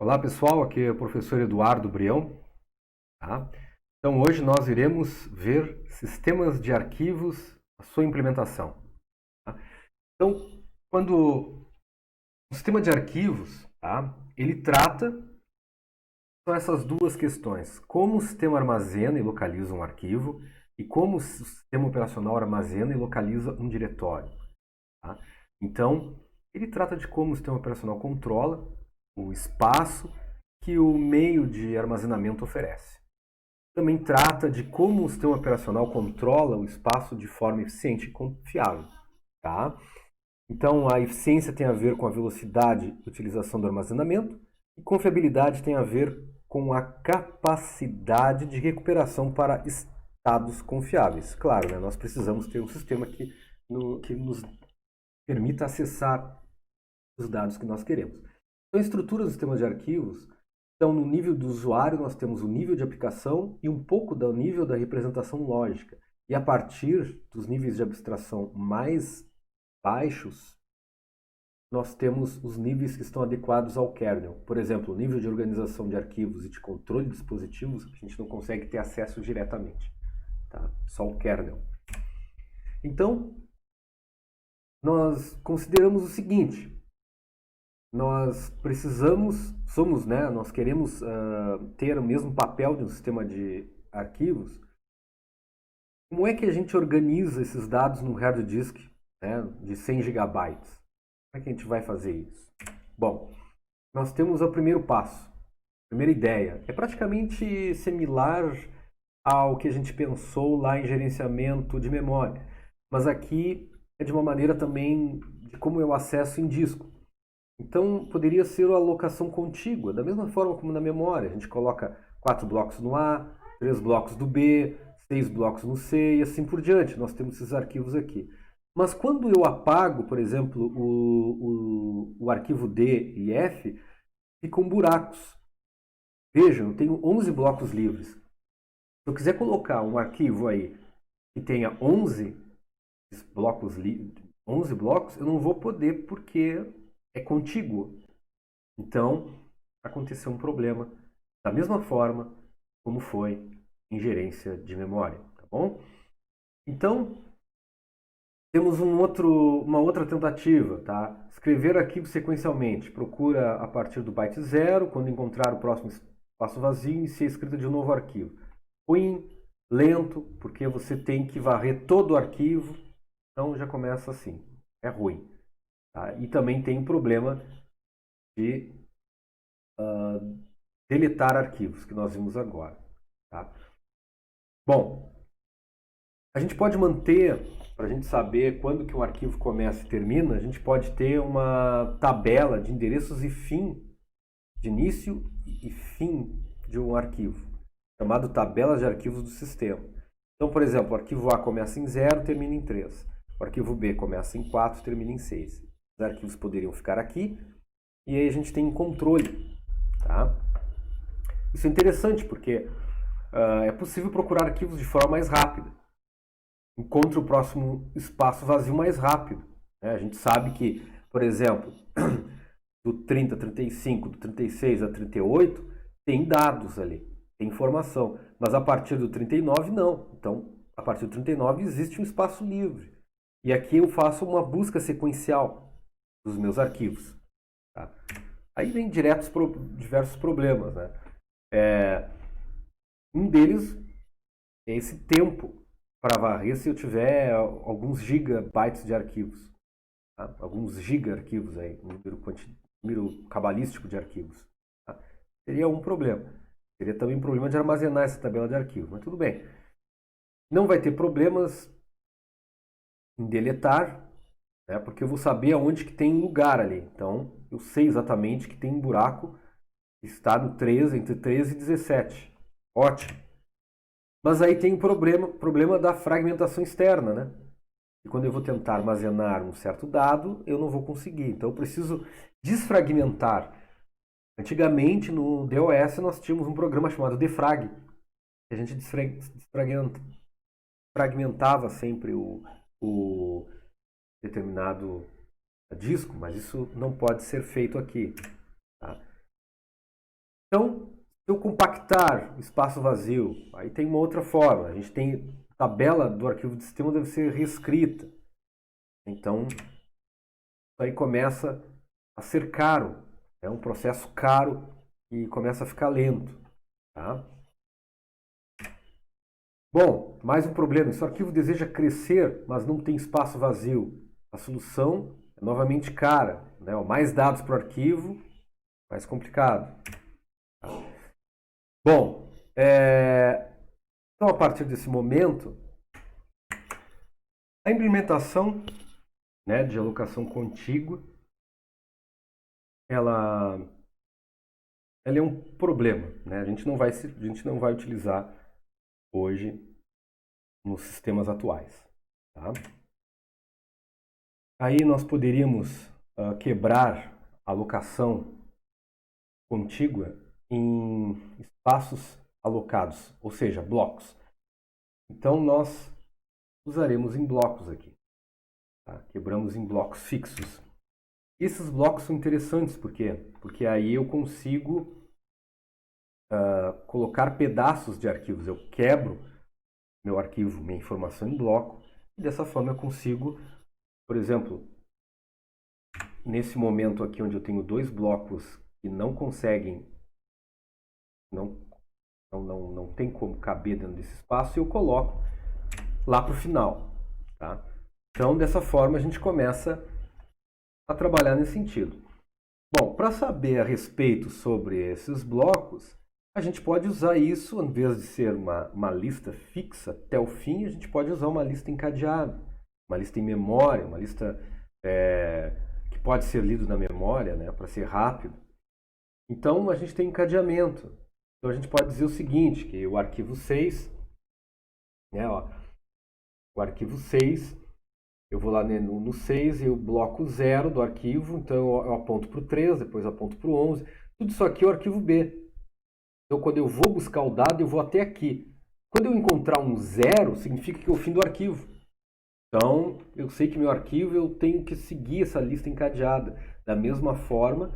Olá pessoal, aqui é o professor Eduardo Brião, tá? Então hoje nós iremos ver sistemas de arquivos, a sua implementação, tá? Então, quando o sistema de arquivos, tá? Ele trata são essas duas questões: como o sistema armazena e localiza um arquivo e como o sistema operacional armazena e localiza um diretório, tá? Então, ele trata de como o sistema operacional controla o espaço que o meio de armazenamento oferece. Também trata de como o sistema operacional controla o espaço de forma eficiente e confiável. Tá? Então, a eficiência tem a ver com a velocidade de utilização do armazenamento e confiabilidade tem a ver com a capacidade de recuperação para estados confiáveis. Claro, né? Nós precisamos ter um sistema que nos permita acessar os dados que nós queremos. Então, a estrutura dos sistemas de arquivos. Então, no nível do usuário, nós temos o nível de aplicação e um pouco do nível da representação lógica. E a partir dos níveis de abstração mais baixos, nós temos os níveis que estão adequados ao kernel. Por exemplo, o nível de organização de arquivos e de controle de dispositivos, a gente não consegue ter acesso diretamente. Tá? Só o kernel. Então, nós consideramos o seguinte: nós nós queremos ter o mesmo papel de um sistema de arquivos. Como é que a gente organiza esses dados num hard disk, né, de 100 gigabytes? Como é que a gente vai fazer isso? Bom, nós temos o primeiro passo, a primeira ideia. É praticamente similar ao que a gente pensou lá em gerenciamento de memória, mas aqui é de uma maneira também de como eu acesso em disco. Então, poderia ser a alocação contígua, da mesma forma como na memória. A gente coloca 4 blocos no A, 3 blocos do B, 6 blocos no C e assim por diante. Nós temos esses arquivos aqui. Mas quando eu apago, por exemplo, o arquivo D e F, ficam buracos. Vejam, eu tenho 11 blocos livres. Se eu quiser colocar um arquivo aí que tenha 11 blocos, 11 blocos, eu não vou poder porque é contíguo. Então, aconteceu um problema da mesma forma como foi em gerência de memória, tá bom? Então, temos uma outra tentativa, tá? Escrever arquivo sequencialmente. Procura a partir do byte 0, quando encontrar o próximo espaço vazio, inicia a escrita de um novo arquivo. Ruim, lento, porque você tem que varrer todo o arquivo, então já começa assim, é ruim. Tá? E também tem o problema de deletar arquivos, que nós vimos agora. Tá? Bom, a gente pode manter, para a gente saber quando que um arquivo começa e termina, a gente pode ter uma tabela de endereços e fim, de início e fim de um arquivo, chamado tabela de arquivos do sistema. Então, por exemplo, o arquivo A começa em 0, termina em 3. O arquivo B começa em 4, termina em 6. Os arquivos poderiam ficar aqui, e aí a gente tem um controle. Tá? Isso é interessante porque é possível procurar arquivos de forma mais rápida. Encontre o próximo espaço vazio mais rápido. Né? A gente sabe que, por exemplo, do 30 a 35, do 36 a 38, tem dados ali, tem informação. Mas a partir do 39, não. Então, a partir do 39 existe um espaço livre. E aqui eu faço uma busca sequencial dos meus arquivos. Tá? Aí vem diversos problemas. Né? Um deles é esse tempo para varrer se eu tiver alguns gigabytes de arquivos. Tá? Alguns giga-arquivos aí, um número cabalístico de arquivos. Tá? Seria um problema. Seria também um problema de armazenar essa tabela de arquivos, mas tudo bem. Não vai ter problemas em deletar, né, porque eu vou saber aonde que tem lugar ali. Então, eu sei exatamente que tem um buraco que está no 13, entre 13 e 17. Ótimo. Mas aí tem um problema da fragmentação externa, né? E quando eu vou tentar armazenar um certo dado, eu não vou conseguir. Então eu preciso desfragmentar. Antigamente no DOS nós tínhamos um programa chamado defrag, que a gente desfragmentava sempre o determinado disco, mas isso não pode ser feito aqui. Tá? Então, se eu compactar o espaço vazio, aí tem uma outra forma. A gente tem a tabela do arquivo de sistema deve ser reescrita. Então, isso aí começa a ser caro. É um processo caro e começa a ficar lento. Tá? Bom, mais um problema. Se o arquivo deseja crescer, mas não tem espaço vazio, a solução é novamente cara. Né? Mais dados para o arquivo, mais complicado. Tá? Bom, então a partir desse momento, a implementação, né, de alocação contígua, ela é um problema. Né? A gente não vai utilizar hoje nos sistemas atuais. Tá? Aí nós poderíamos quebrar a alocação contígua em espaços alocados, ou seja, blocos. Então nós usaremos em blocos aqui. Tá? Quebramos em blocos fixos. Esses blocos são interessantes, por quê? Porque aí eu consigo colocar pedaços de arquivos. Eu quebro meu arquivo, minha informação em bloco, e dessa forma eu consigo, por exemplo, nesse momento aqui onde eu tenho dois blocos que não conseguem, não tem como caber dentro desse espaço, eu coloco lá para o final. Tá? Então, dessa forma, a gente começa a trabalhar nesse sentido. Bom, para saber a respeito sobre esses blocos, a gente pode usar isso, em vez de ser uma lista fixa até o fim, a gente pode usar uma lista encadeada, uma lista em memória, uma lista que pode ser lido na memória, né, para ser rápido. Então, a gente tem encadeamento. Então, a gente pode dizer o seguinte, que o arquivo 6, né, o arquivo 6, eu vou lá no 6 e o bloco 0 do arquivo, então eu aponto para o 3, depois aponto para o 11. Tudo isso aqui é o arquivo B. Então, quando eu vou buscar o dado, eu vou até aqui. Quando eu encontrar um 0, significa que é o fim do arquivo. Então, eu sei que meu arquivo, eu tenho que seguir essa lista encadeada. Da mesma forma,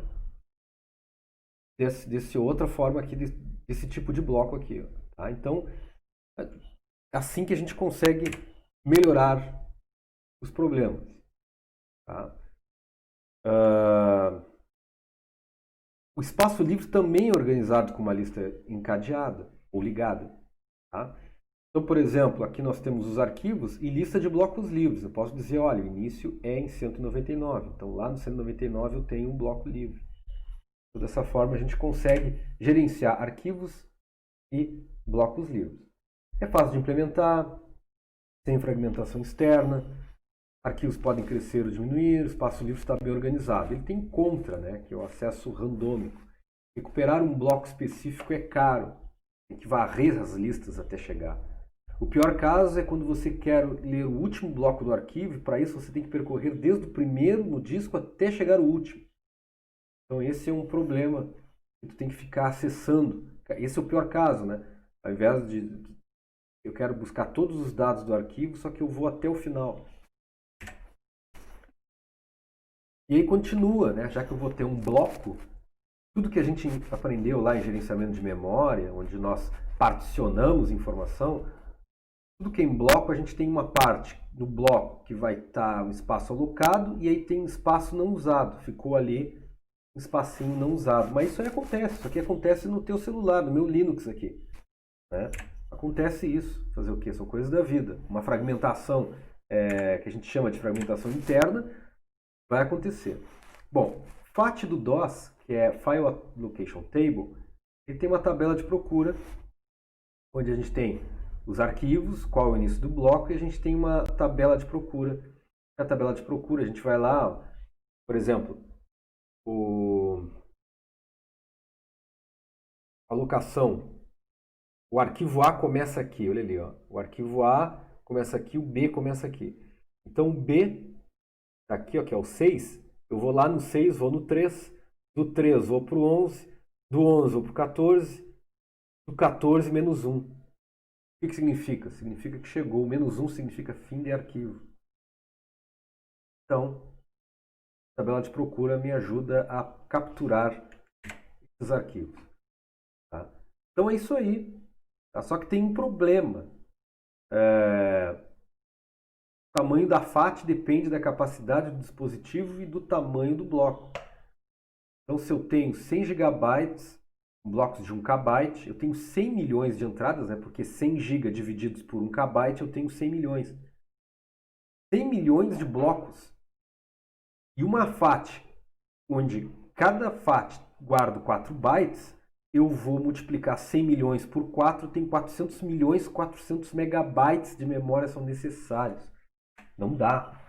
desse outra forma aqui, desse tipo de bloco aqui. Tá? Então, é assim que a gente consegue melhorar os problemas. Tá? O espaço livre também é organizado com uma lista encadeada ou ligada. Tá? Então, por exemplo, aqui nós temos os arquivos e lista de blocos livres. Eu posso dizer, olha, o início é em 199. Então, lá no 199 eu tenho um bloco livre. Então, dessa forma, a gente consegue gerenciar arquivos e blocos livres. É fácil de implementar, sem fragmentação externa. Arquivos podem crescer ou diminuir, o espaço livre está bem organizado. Ele tem contra, né, que é o acesso randômico. Recuperar um bloco específico é caro. Tem que varrer as listas até chegar. O pior caso é quando você quer ler o último bloco do arquivo, e para isso você tem que percorrer desde o primeiro no disco até chegar ao último. Então esse é um problema que tu tem que ficar acessando. Esse é o pior caso, né? Ao invés de eu quero buscar todos os dados do arquivo, só que eu vou até o final. E aí continua, né? Já que eu vou ter um bloco, tudo que a gente aprendeu lá em gerenciamento de memória, onde nós particionamos informação, tudo que é em bloco, a gente tem uma parte do bloco que vai estar o espaço alocado e aí tem espaço não usado. Ficou ali um espacinho não usado. Mas isso aí acontece. Isso aqui acontece no teu celular, no meu Linux aqui. Né? Acontece isso. Fazer o quê? São coisas da vida. Uma fragmentação que a gente chama de fragmentação interna vai acontecer. Bom, FAT do DOS, que é File Allocation Table, ele tem uma tabela de procura onde a gente tem os arquivos, qual é o início do bloco, e a gente tem uma tabela de procura. Na tabela de procura a gente vai lá, por exemplo, a alocação. O arquivo A começa aqui, olha ali, ó. O arquivo A começa aqui, o B começa aqui. Então o B tá aqui, ó, que é o 6. Eu vou lá no 6, vou no 3, do 3 vou para o 11, do 11 vou para o 14, do 14 menos 1. O que significa? Significa que chegou. Menos 1 significa fim de arquivo. Então, a tabela de procura me ajuda a capturar esses arquivos. Então é isso aí. Tá? Só que tem um problema. O tamanho da FAT depende da capacidade do dispositivo e do tamanho do bloco. Então, se eu tenho 100 GB, blocos de 1 KB, eu tenho 100 milhões de entradas, né? Porque 100 GB divididos por 1 KB, eu tenho 100 milhões. 100 milhões de blocos. E uma FAT, onde cada FAT guarda 4 bytes, eu vou multiplicar 100 milhões por 4, tem 400 milhões, 400 megabytes de memória são necessários. Não dá.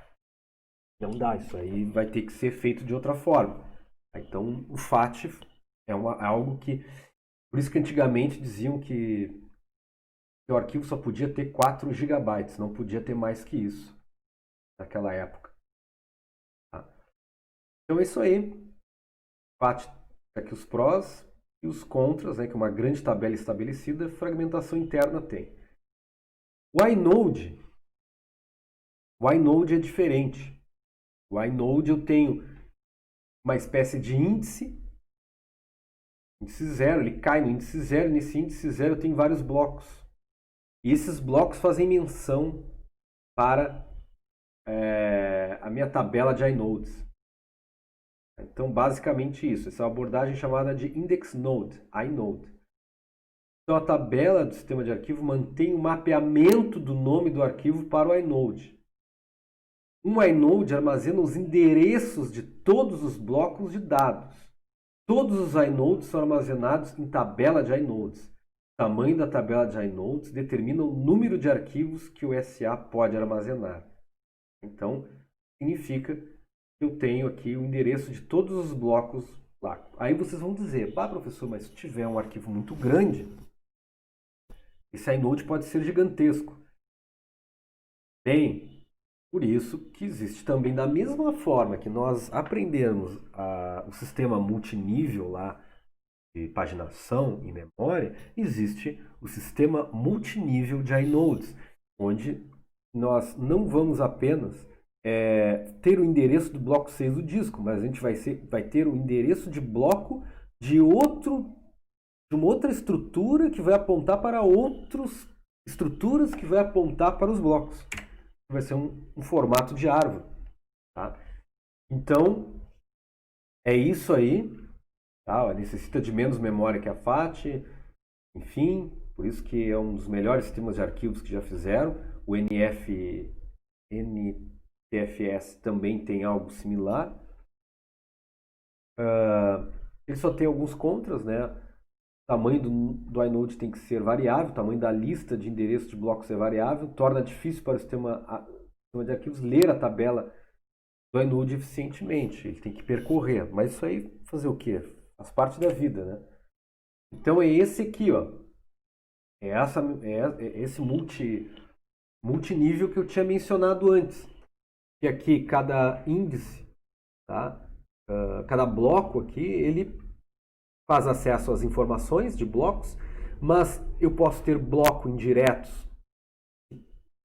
Não dá. Isso aí vai ter que ser feito de outra forma. Então, o FAT é algo que... Por isso que antigamente diziam que o arquivo só podia ter 4 GB, não podia ter mais que isso, naquela época. Tá? Então é isso aí. FAT, aqui os prós e os contras, né, que é uma grande tabela estabelecida, fragmentação interna tem. O inode é diferente. O inode eu tenho uma espécie de índice zero, ele cai no índice zero, nesse índice zero eu tenho vários blocos. E esses blocos fazem menção para a minha tabela de inodes. Então, basicamente isso. Essa é uma abordagem chamada de index node, inode. Então, a tabela do sistema de arquivo mantém o mapeamento do nome do arquivo para o inode. Um inode armazena os endereços de todos os blocos de dados. Todos os inodes são armazenados em tabela de inodes. O tamanho da tabela de inodes determina o número de arquivos que o SA pode armazenar. Então, significa que eu tenho aqui o endereço de todos os blocos lá. Aí vocês vão dizer, professor, mas se tiver um arquivo muito grande, esse inode pode ser gigantesco. Bem, por isso que existe também, da mesma forma que nós aprendemos o sistema multinível lá de paginação e memória, existe o sistema multinível de inodes, onde nós não vamos apenas ter o endereço do bloco 6 do disco, mas a gente vai ter o endereço de bloco de uma outra estrutura que vai apontar para outras estruturas que vai apontar para os blocos. Vai ser um formato de árvore. Tá? Então, é isso aí. Tá? Necessita de menos memória que a FAT. Enfim, por isso que é um dos melhores sistemas de arquivos que já fizeram. O NTFS também tem algo similar. Ele só tem alguns contras, né? O tamanho do inode tem que ser variável, o tamanho da lista de endereços de blocos é variável, torna difícil para o sistema de arquivos ler a tabela do inode eficientemente. Ele tem que percorrer, mas isso aí fazer o quê? Faz parte da vida, né? Então é esse aqui, ó. É esse multinível que eu tinha mencionado antes. Que aqui cada índice, tá? Cada bloco aqui, ele faz acesso às informações de blocos, mas eu posso ter bloco indiretos que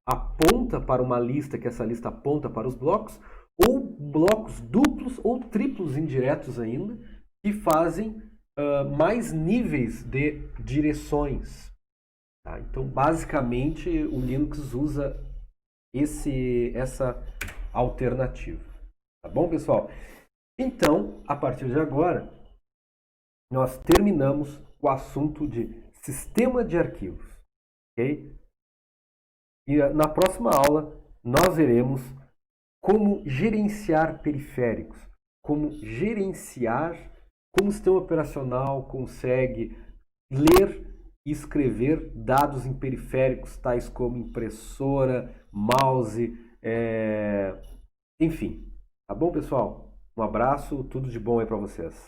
aponta para uma lista, que essa lista aponta para os blocos, ou blocos duplos ou triplos indiretos ainda, que fazem mais níveis de direções. Tá? Então, basicamente, o Linux usa essa alternativa. Tá bom, pessoal? Então, a partir de agora, nós terminamos o assunto de sistema de arquivos. Okay? E na próxima aula, nós veremos como gerenciar periféricos, como o sistema operacional consegue ler e escrever dados em periféricos, tais como impressora, mouse, enfim. Tá bom, pessoal? Um abraço, tudo de bom aí para vocês.